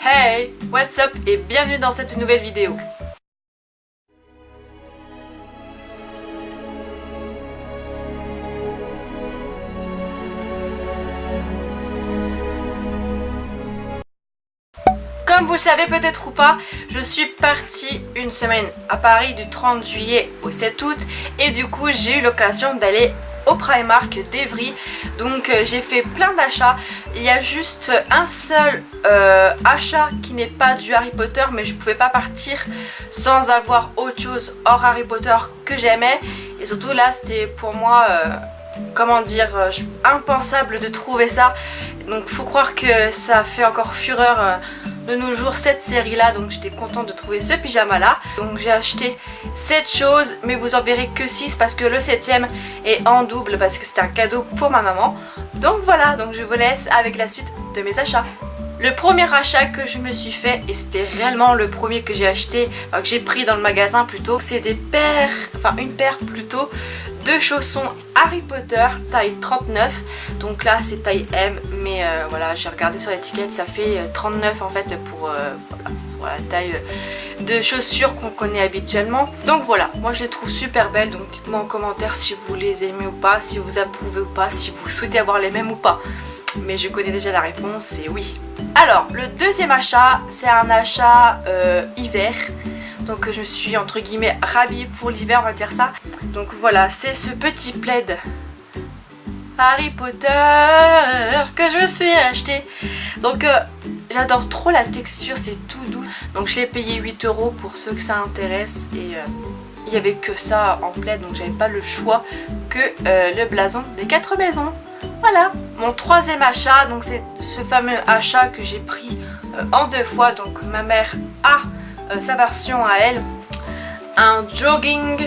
Hey, what's up et bienvenue dans cette nouvelle vidéo. Comme vous le savez peut-être ou pas, je suis partie une semaine à Paris du 30 juillet au 7 août et du coup j'ai eu l'occasion d'aller au Primark d'Evry. Donc j'ai fait plein d'achats. Il y a juste un seul achat qui n'est pas du Harry Potter, mais je pouvais pas partir sans avoir autre chose hors Harry Potter que j'aimais. Et surtout là c'était pour moi comment dire, impensable de trouver ça. Donc faut croire que ça fait encore fureur de nos jours cette série là. Donc j'étais contente de trouver ce pyjama là. Donc j'ai acheté 7 choses, mais vous en verrez que 6 parce que le 7ème est en double parce que c'était un cadeau pour ma maman. Donc voilà, donc je vous laisse avec la suite de mes achats. Le premier achat que je me suis fait, et c'était réellement le premier que j'ai acheté, enfin que j'ai pris dans le magasin plutôt, c'est des paires, enfin une paire plutôt, de chaussons Harry Potter taille 39. Donc là c'est taille M, mais voilà, j'ai regardé sur l'étiquette, ça fait 39 en fait pour la taille de chaussures qu'on connaît habituellement. Donc voilà, moi je les trouve super belles, donc dites-moi en commentaire si vous les aimez ou pas, si vous approuvez ou pas, si vous souhaitez avoir les mêmes ou pas. Mais je connais déjà la réponse, c'est oui. Alors, le deuxième achat, c'est un achat hiver. Donc je me suis entre guillemets rhabillée pour l'hiver, on va dire ça. Donc voilà, c'est ce petit plaid Harry Potter que je me suis acheté. Donc j'adore trop la texture, c'est tout doux. Donc je l'ai payé 8 € pour ceux que ça intéresse. Et il n'y avait que ça en plaid, donc j'avais pas le choix que le blason des 4 maisons. Voilà, mon troisième achat, donc c'est ce fameux achat que j'ai pris en 2 fois. Donc ma mère a sa version à elle, un jogging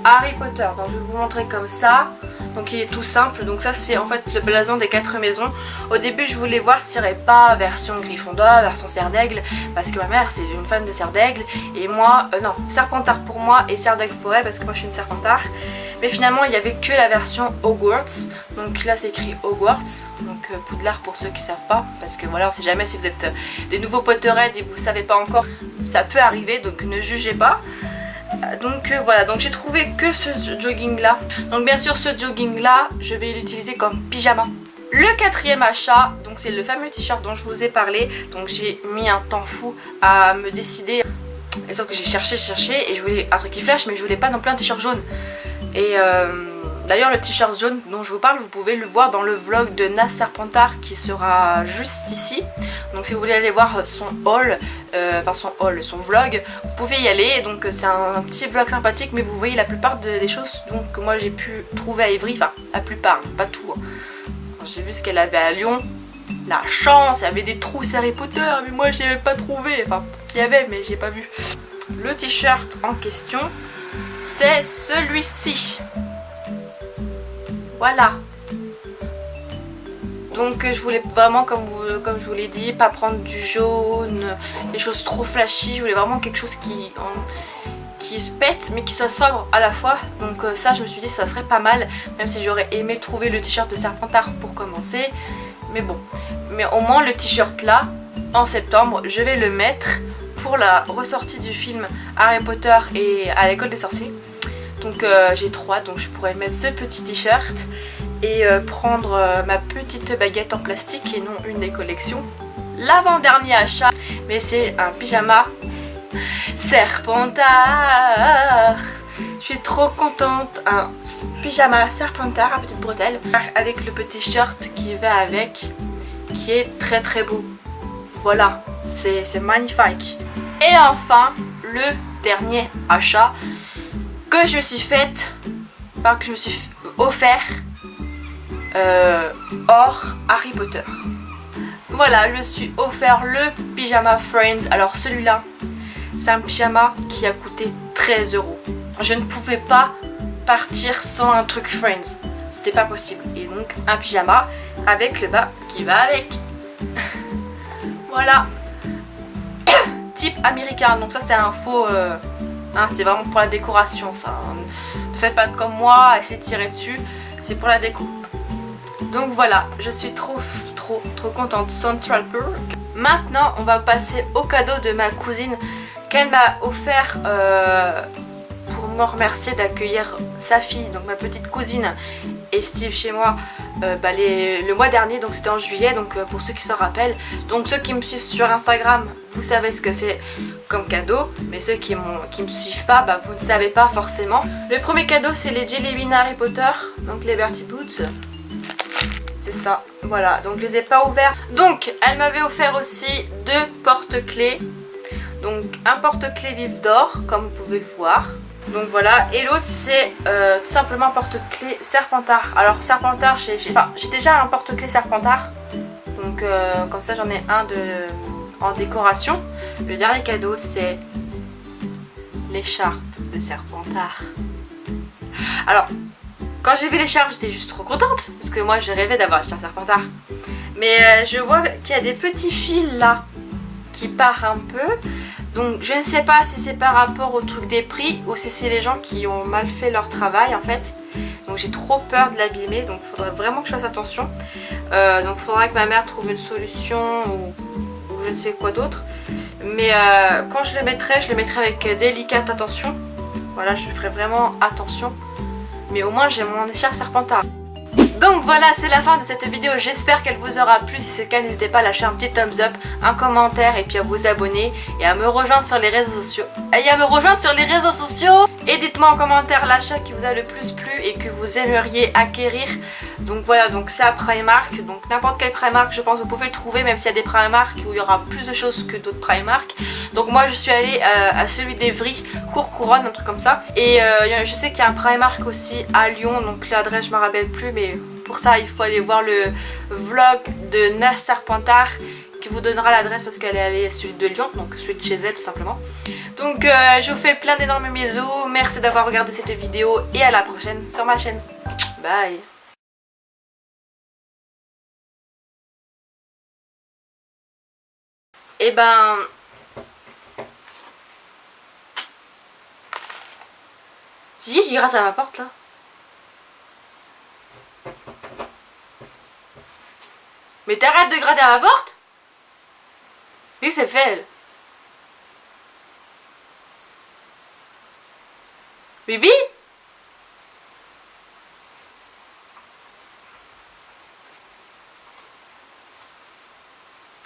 Harry Potter. Donc je vais vous montrer comme ça. Donc il est tout simple, donc ça c'est en fait le blason des 4 maisons. Au début je voulais voir s'il n'y aurait pas version Gryffondor, version Serre d'Aigle, parce que ma mère c'est une fan de Serre d'Aigle. Et moi, non, Serpentard pour moi et Serre d'Aigle pour elle, parce que moi je suis une Serpentard. Mais finalement il n'y avait que la version Hogwarts. Donc là c'est écrit Hogwarts, donc Poudlard pour ceux qui ne savent pas. Parce que voilà, on sait jamais si vous êtes des nouveaux Potterheads et vous ne savez pas encore. Ça peut arriver, donc ne jugez pas. Donc voilà, donc j'ai trouvé que ce jogging là. Donc bien sûr ce jogging là je vais l'utiliser comme pyjama. Le quatrième achat, donc c'est le fameux t-shirt dont je vous ai parlé. Donc j'ai mis un temps fou à me décider. Et sauf que j'ai cherché et je voulais un truc qui flash, mais je voulais pas non plus un t-shirt jaune. Et d'ailleurs le t-shirt jaune dont je vous parle, vous pouvez le voir dans le vlog de Nas Serpentard qui sera juste ici. Donc si vous voulez aller voir son haul, son vlog, vous pouvez y aller. Donc c'est un petit vlog sympathique, mais vous voyez la plupart des choses donc, que moi j'ai pu trouver à Evry. Enfin la plupart, pas tout. Quand j'ai vu ce qu'elle avait à Lyon, la chance, il y avait des trousses Harry Potter, mais moi je n'avais pas trouvé. Enfin qu'il y avait, mais j'ai pas vu. Le t-shirt en question, c'est celui-ci. Voilà. Donc je voulais vraiment, comme je vous l'ai dit, pas prendre du jaune, des choses trop flashy. Je voulais vraiment quelque chose qui se pète mais qui soit sobre à la fois. Donc ça je me suis dit ça serait pas mal. Même si j'aurais aimé trouver le t-shirt de Serpentard pour commencer. Mais bon. Mais au moins le t-shirt là, en septembre, je vais le mettre pour la ressortie du film Harry Potter et à l'école des sorciers. Donc j'ai trop hâte, donc je pourrais mettre ce petit t-shirt et prendre ma petite baguette en plastique et non une des collections. L'avant-dernier achat, mais c'est un pyjama Serpentard. Je suis trop contente, un pyjama Serpentard à petite bretelle avec le petit shirt qui va avec, qui est très très beau. Voilà, c'est magnifique. Et enfin, le dernier achat que je me suis faite, enfin que je me suis offert hors Harry Potter. Voilà, je me suis offert le pyjama Friends. Alors celui-là, c'est un pyjama qui a coûté 13 €. Je ne pouvais pas partir sans un truc Friends, c'était pas possible. Et donc un pyjama avec le bas qui va avec. Voilà. Type américain, donc ça c'est un faux... c'est vraiment pour la décoration ça. Ne faites pas comme moi, essayez de tirer dessus. C'est pour la déco. Donc voilà, je suis trop trop contente. Central Perk. Maintenant, on va passer au cadeau de ma cousine qu'elle m'a offert pour me remercier d'accueillir sa fille, donc ma petite cousine et Steve chez moi le mois dernier, donc c'était en juillet, donc pour ceux qui s'en rappellent. Donc ceux qui me suivent sur Instagram, vous savez ce que c'est comme cadeau, mais ceux qui me suivent pas, bah, vous ne savez pas forcément. Le premier cadeau, c'est les Jelly Bean Harry Potter, donc les Bertie Boots. C'est ça, voilà, donc je les ai pas ouverts. Donc elle m'avait offert aussi 2 porte-clés, donc un porte-clés vif d'or comme vous pouvez le voir. Donc voilà, et l'autre c'est tout simplement un porte-clés Serpentard. Alors Serpentard, j'ai déjà un porte-clés Serpentard, donc comme ça j'en ai un en décoration. Le dernier cadeau c'est l'écharpe de Serpentard. Alors quand j'ai vu l'écharpe, j'étais juste trop contente parce que moi j'ai rêvé d'avoir l'écharpe Serpentard. Mais je vois qu'il y a des petits fils là qui partent un peu. Donc je ne sais pas si c'est par rapport au truc des prix ou si c'est les gens qui ont mal fait leur travail en fait. Donc j'ai trop peur de l'abîmer, donc il faudrait vraiment que je fasse attention. Donc il faudra que ma mère trouve une solution ou je ne sais quoi d'autre. Mais quand je le mettrai avec délicate attention. Voilà, je ferai vraiment attention. Mais au moins j'ai mon écharpe Serpentard. Donc voilà, c'est la fin de cette vidéo, j'espère qu'elle vous aura plu. Si c'est le cas, n'hésitez pas à lâcher un petit thumbs up, un commentaire et puis à vous abonner et à me rejoindre sur les réseaux sociaux. Et dites-moi en commentaire l'achat qui vous a le plus plu et que vous aimeriez acquérir. Donc voilà, donc c'est à Primark, donc n'importe quel Primark je pense que vous pouvez le trouver, même s'il y a des Primark où il y aura plus de choses que d'autres Primark. Donc moi je suis allée à celui d'Evry, Cour-Couronne, un truc comme ça. Et je sais qu'il y a un Primark aussi à Lyon, donc l'adresse je me rappelle plus, mais pour ça il faut aller voir le vlog de Nas Serpentard qui vous donnera l'adresse parce qu'elle est allée à celui de Lyon, donc celui de chez elle tout simplement. Donc je vous fais plein d'énormes bisous, merci d'avoir regardé cette vidéo et à la prochaine sur ma chaîne. Bye. Et ben... Si, il gratte à ma porte là. Mais t'arrêtes de gratter à ma porte? Oui, c'est fait elle. Bibi?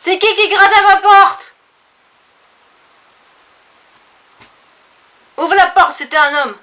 C'est qui gratte à ma porte? Ouvre la porte, c'était un homme.